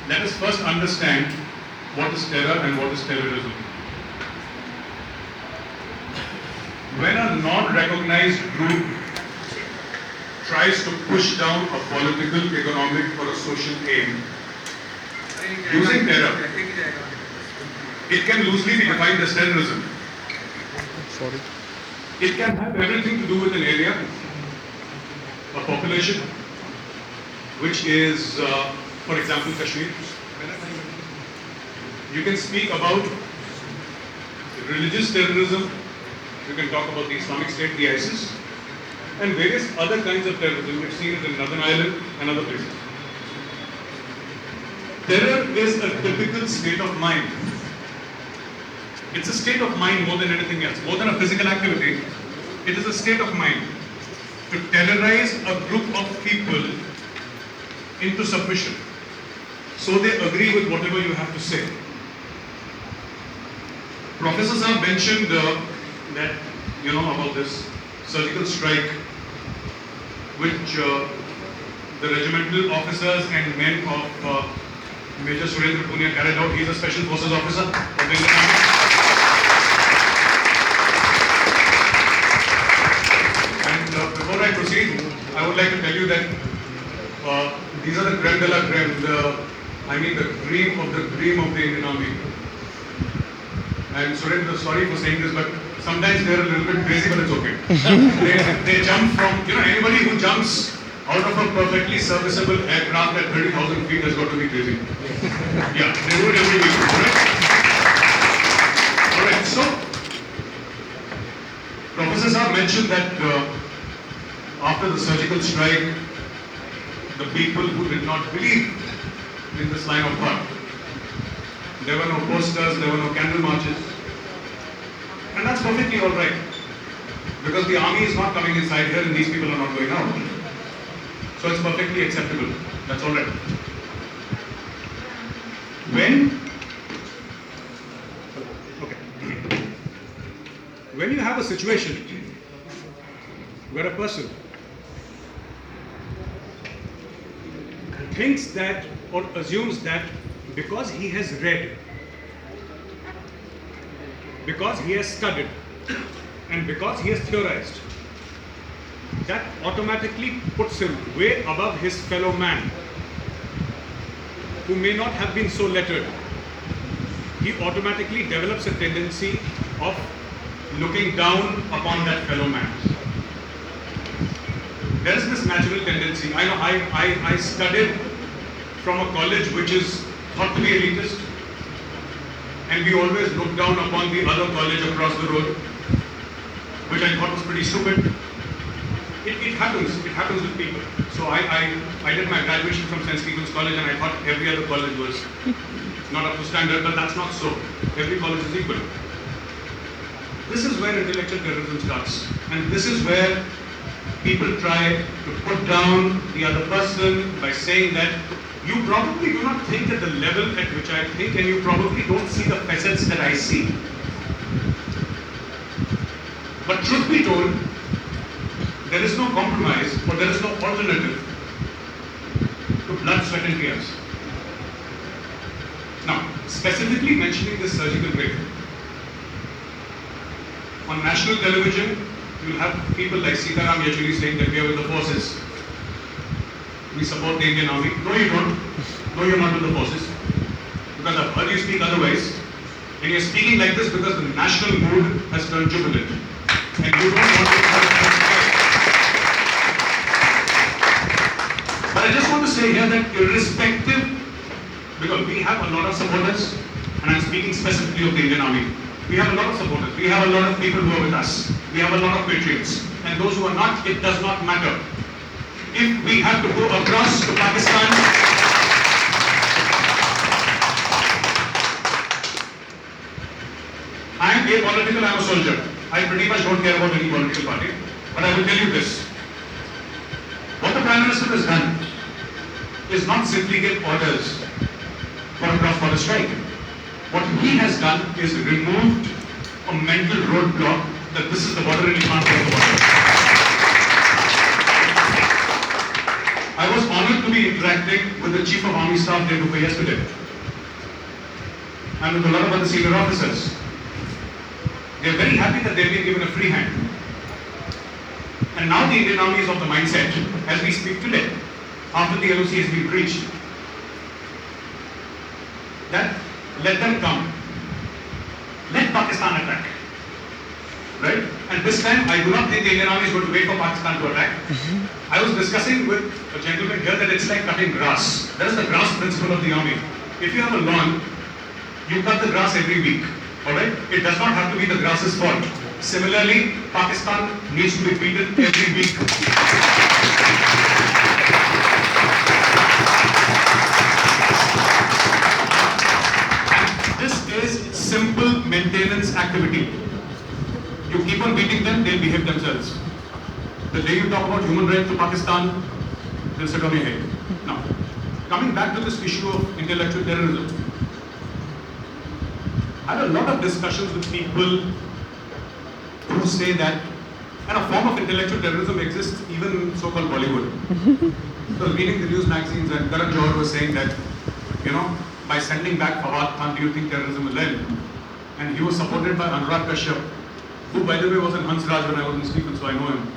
Let us first understand what is terror and what is terrorism. When a non-recognized group tries to push down a political, economic or a social aim using terror, it can loosely be defined as terrorism. Sorry. It can have everything to do with an area, a population, which is, for example, Kashmir. You can speak about religious terrorism, you can talk about the Islamic State, the ISIS, and various other kinds of terrorism. We've seen it in Northern Ireland and other places. Terror is a typical state of mind. It's a state of mind more than anything else. More than a physical activity, it is a state of mind to terrorize a group of people into submission. So they agree with whatever you have to say. Professors have mentioned that, you know, about this surgical strike which the regimental officers and men of Major Surendra Punia carried out. He is a special forces officer of the Indian Army. And before I proceed, I would like to tell you that these are the creme de la creme, the cream of the Indian Army. And Surendra, sorry for saying this, but sometimes they're a little bit crazy, but it's okay. they jump from, anybody who jumps out of a perfectly serviceable aircraft at 30,000 feet has got to be crazy. Yeah, they do it every week, right? Alright, so, professors have mentioned that after the surgical strike, the people who did not believe in this line of thought, there were no posters, there were no candle marches, and that's perfectly alright, because the army is not coming inside here and these people are not going out. So it's perfectly acceptable. That's all right. When you have a situation where a person thinks that or assumes that because he has read, because he has studied, and because he has theorized, that automatically puts him way above his fellow man who may not have been so lettered. He automatically develops a tendency of looking down upon that fellow man. There is this natural tendency. I know I studied from a college which is thought to be elitist, and we always looked down upon the other college across the road, which I thought was pretty stupid. It happens with people. So I did my graduation from St. Stephen's College and I thought every other college was not up to standard, but that's not so. Every college is equal. This is where intellectual terrorism starts. And this is where people try to put down the other person by saying that you probably do not think at the level at which I think, and you probably don't see the facets that I see. But truth be told, there is no compromise or there is no alternative to blood, sweat and tears. Now, specifically mentioning this surgical break, on national television, you'll have people like Sitaram Yechuri saying that we are with the forces. We support the Indian Army. No, you don't. No, you're not with the forces. Because I've heard you speak otherwise. And you're speaking like this because the national mood has turned jubilant. And you don't want to have a fight. But I just want to say here that irrespective, because we have a lot of supporters, and I'm speaking specifically of the Indian Army. We have a lot of supporters. We have a lot of people who are with us. We have a lot of patriots. And those who are not, it does not matter. If we have to go across to Pakistan, I am apolitical, I am a soldier. I pretty much don't care about any political party. But I will tell you this. What the Prime Minister has done is not simply give orders for a cross-border strike. What he has done is removed a mental roadblock that this is the border and you can't cross the border. I was honored to be interacting with the Chief of Army Staff there yesterday, and with a lot of other senior officers. They are very happy that they've been given a free hand. And now the Indian Army is of the mindset, as we speak today, after the LOC has been breached, that let them come. Let Pakistan attack. Right? And this time, I do not think the Indian Army is going to wait for Pakistan to attack. I was discussing with a gentleman here that it's like cutting grass. That is the grass principle of the army. If you have a lawn, you cut the grass every week. Alright? It does not have to be the grass's fault. Similarly, Pakistan needs to be beaten every week. And this is simple maintenance activity. You keep on beating them, they'll behave themselves. The day you talk about human rights to Pakistan, they'll sit on your head. Now, coming back to this issue of intellectual terrorism, I had a lot of discussions with people who say that and a form of intellectual terrorism exists even in so-called Bollywood. So I was reading the news magazines and Karan Johar was saying that, by sending back Fawad Khan, do you think terrorism will end? And he was supported by Anurag Kashyap, who by the way was in Hansraj when I was in Stephen, so I know him.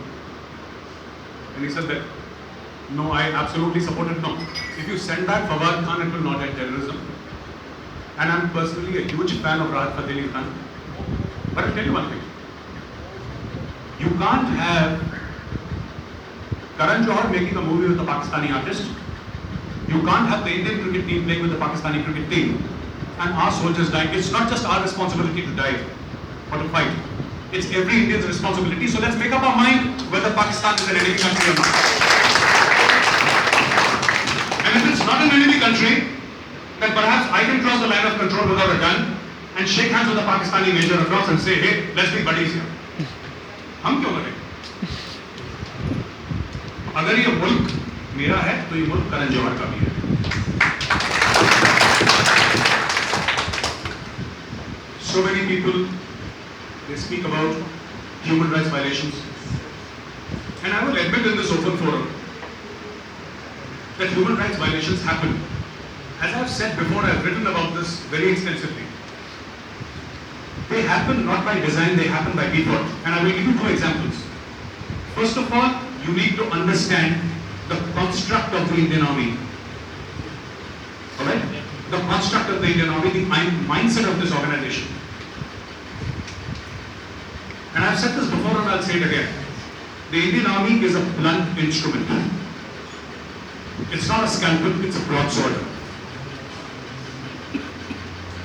And he said that, no, I absolutely support it. No. If you send back Fawad Khan, it will not end terrorism. And I'm personally a huge fan of Rahat Fateh Ali Khan. But I'll tell you one thing. You can't have Karan Johar making a movie with a Pakistani artist. You can't have the Indian cricket team playing with the Pakistani cricket team. And our soldiers dying. It's not just our responsibility to die or to fight. It's every Indian's responsibility. So let's make up our mind whether Pakistan is an enemy country or not. And if it's not an enemy country, then perhaps I can cross the line of control without a gun and shake hands with the Pakistani major across and say, hey, let's be buddies here. हम क्यों करें? अगर ये मुल्क मेरा है, तो ये मुल्क करण जौहर का भी है. So many people, they speak about human rights violations. And I will admit in this open forum that human rights violations happen. As I've said before, I've written about this very extensively. They happen not by design, they happen by default. And I will give you two examples. First of all, you need to understand the construct of the Indian Army. Alright? The construct of the Indian Army, the mindset of this organization. And I've said this before and I'll say it again. The Indian Army is a blunt instrument. It's not a scalpel, it's a broadsword.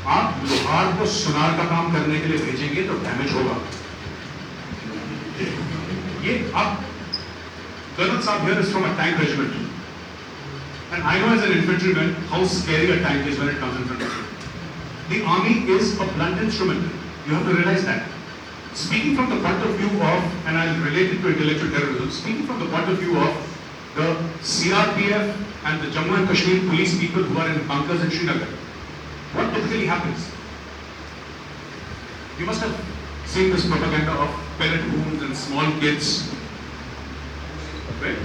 आप लोहार को सुनार का काम करने के लिए भेजेंगे तो डैमेज होगा. ये आप Colonel Saab here is from a tank regiment, and I know as an infantryman how scary a tank is when it comes in front of you. The army is a blunt instrument. You have to realize that. Speaking from the point of view of, and I'll relate it to intellectual terrorism, speaking from the point of view of the CRPF and the Jammu and Kashmir police people who are in bunkers in Srinagar, what typically happens? You must have seen this propaganda of pellet wounds and small kids, right?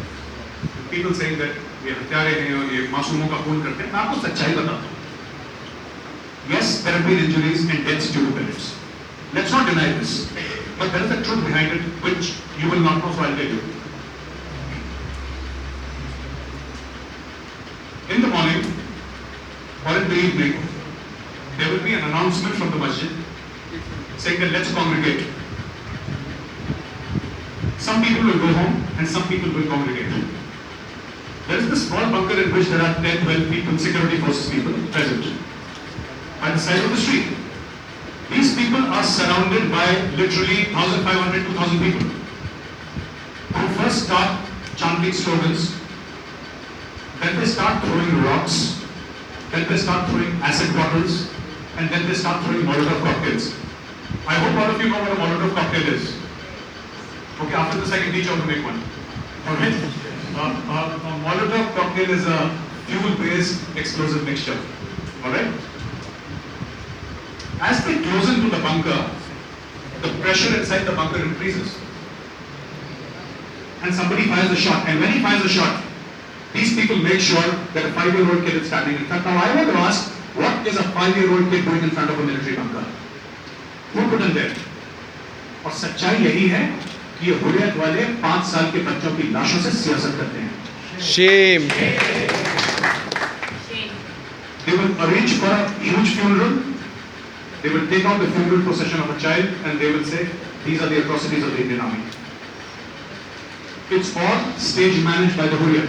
People saying that ये हत्यारे हैं और ये मासूमों का खून करते हैं. मैं आपको सच्चाई बताता हूँ. Yes, there have been injuries and deaths due to pellets. Let's not deny this. But there is a truth behind it which you will not know, so I'll tell you. In the morning or in the evening, there will be an announcement from the masjid saying that let's congregate. Some people will go home and some people will congregate. There is this small bunker in which there are 10, 12 people, security forces people present by the side of the street. These people are surrounded by literally 1,500, 2,000 people who first start chanting slogans, then they start throwing rocks, then they start throwing acid bottles, and then they start throwing Molotov cocktails. I hope all of you know what a Molotov cocktail is. Okay, after this I can teach you how to make one. Alright? A Molotov cocktail is a fuel-based explosive mixture. Alright? As they close into the bunker, the pressure inside the bunker increases. And somebody fires a shot. And when he fires a shot, These people make sure that a 5-year-old kid is standing in front. Now I want to ask, what is a 5-year-old kid doing in front of a military bunker? Who put him there? और सच्चाई यही है कि ये हुर्रियत वाले 5 साल के बच्चों की लाशों से सियासत करते हैं. Shame. They will arrange for a huge funeral. They will take out the funeral procession of a child and they will say, these are the atrocities of the Indian Army. It's all stage managed by the Hurriyat.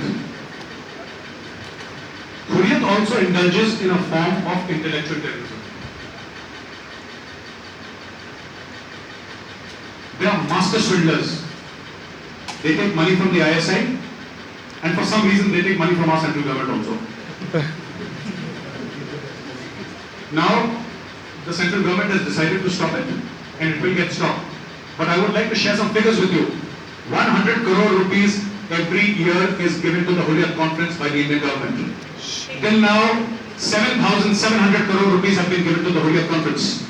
Hurriyat also indulges in a form of intellectual terrorism. They are master swindlers. They take money from the ISI and for some reason they take money from our central government also. Now, the central government has decided to stop it and it will get stopped. But I would like to share some figures with you. 100 crore rupees every year is given to the Hurriyat conference by the Indian government. Till now, 7,700 crore rupees have been given to the Hurriyat conference.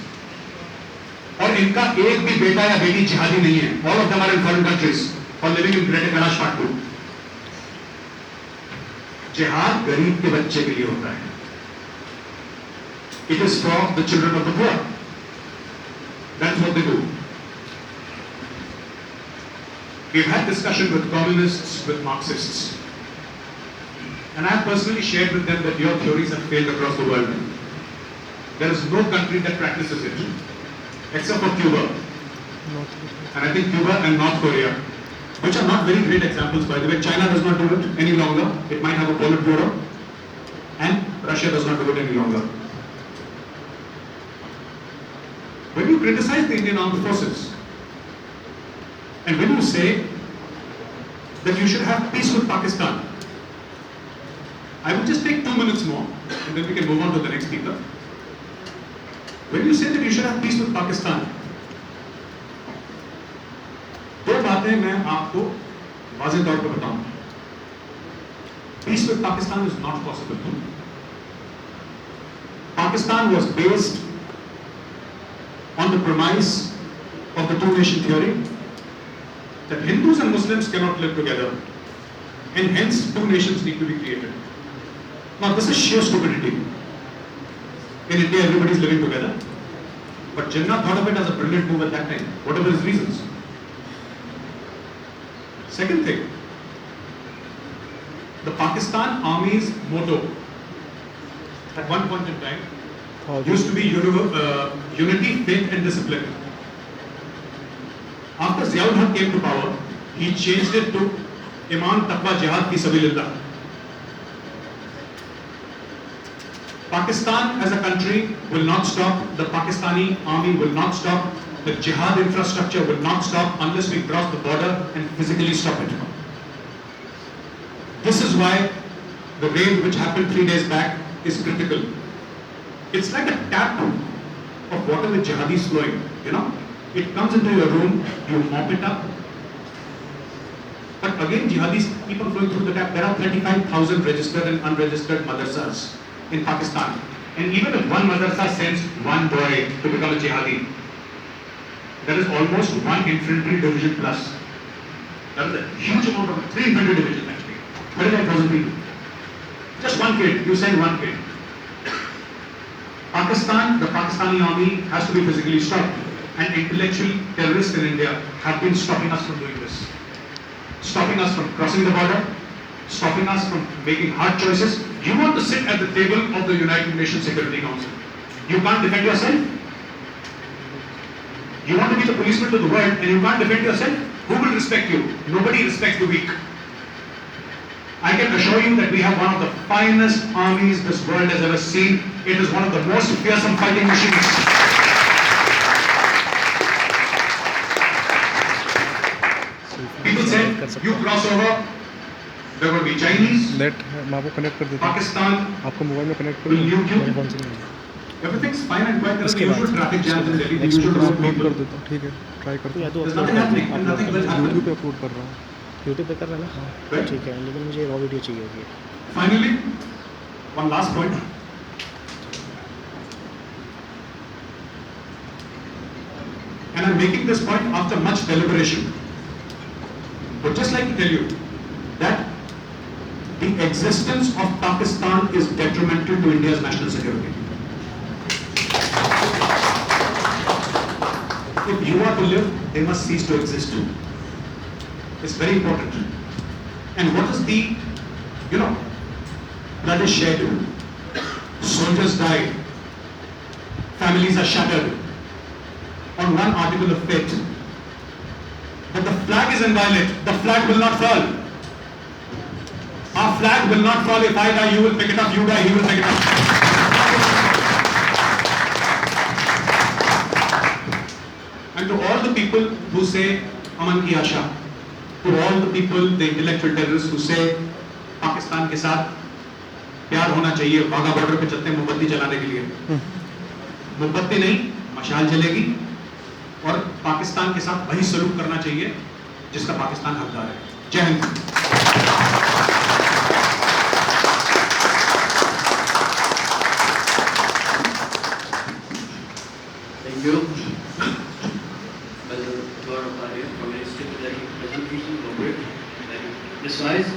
और इनका एक भी बेटा या बेटी जिहादी नहीं है. All of them are in foreign countries or living in Greater Kailash Part 2. जिहाद गरीब के बच्चे के लिए होता है. It is for the children of the poor. That's what they do. We've had discussion with communists, with Marxists. And I have personally shared with them that your theories have failed across the world. There is no country that practices it, except for Cuba. And I think Cuba and North Korea, which are not very great examples, by the way. China does not do it any longer. It might have a Politburo. And Russia does not do it any longer. When you criticize the Indian Armed Forces, and when you say that you should have peace with Pakistan, I will just take 2 minutes more, and then we can move on to the next speaker. When you say that you should have peace with Pakistan, दो बातें मैं आपको वाज़ेह तौर पर बताऊं. Peace with Pakistan is not possible. Pakistan was based on the premise of the two-nation theory that Hindus and Muslims cannot live together, and hence two nations need to be created. Now this is sheer stupidity. In India everybody is living together, but Jinnah thought of it as a brilliant move at that time, whatever his reasons. Second thing, the Pakistan Army's motto at one point in time used to be unity, faith and discipline. After Ziaul Haq came to power, he changed it to Iman, Taqwa, Jihad fi Sabilillah. Pakistan as a country will not stop, the Pakistani army will not stop, the jihad infrastructure will not stop unless we cross the border and physically stop it. This is why the raid which happened 3 days back is critical. It's like a tap of water with jihadis flowing, you know. It comes into your room, you mop it up. But again, jihadis keep on flowing through the tap. There are 35,000 registered and unregistered madrasas in Pakistan. And even if one madrasa sends one boy to become a jihadi, there is almost one infantry division plus. That is a huge amount of 3 infantry divisions actually. 35,000 people. Just one kid, you send one kid. Pakistan, the Pakistani army has to be physically stopped. And intellectual terrorists in India have been stopping us from doing this. Stopping us from crossing the border, stopping us from making hard choices. You want to sit at the table of the United Nations Security Council. You can't defend yourself. You want to be the policeman to the world and you can't defend yourself. Who will respect you? Nobody respects the weak. I can assure you that we have one of the finest armies this world has ever seen. It is one of the most fearsome fighting machines. People said, you cross over, there will be Chinese, net मैं आपको connect कर देता हूँ. Pakistan, आपको mobile में connect कर will दूँ. YouTube. मेरे फोन से नहीं. Everything's fine and quiet. There are the इसके बाद usual traffic jams in Delhi, the next usual video road upload कर people. देता हूँ. ठीक है, ट्राई करता या हूँ. तो There's nothing happening. Nothing will happen. YouTube पे अपलोड कर रहा हूँ. यूट्यूब पे कर रहा है ना. Right. ठीक है, लेकिन मुझे रॉ वीडियो चाहिए होगी. Finally, one last point. And I'm making this point after much deliberation. But just like to tell you that the existence of Pakistan is detrimental to India's national security. If you are to live, they must cease to exist. It's very important. And what is the, blood is shed, soldiers died, families are shattered on one article of faith. But the flag is inviolate. The flag will not fall. Our flag will not fall. If I die, you will pick it up. You die, he will pick it up. And to all the people who say Aman ki Asha, to all the people, the intellectual terrorists who say Pakistan के साथ प्यार होना चाहिए, Wagah border पे चलते हैं मोमबत्ती जलाने के लिए, मोमबत्ती नहीं, मशाल जलेगी और पाकिस्तान के साथ वही सलूक करना चाहिए जिसका पाकिस्तान हकदार है। जय Hind. Thank you. Gaurav Arya from Institute for Presentation, Robert. Ms. Wise.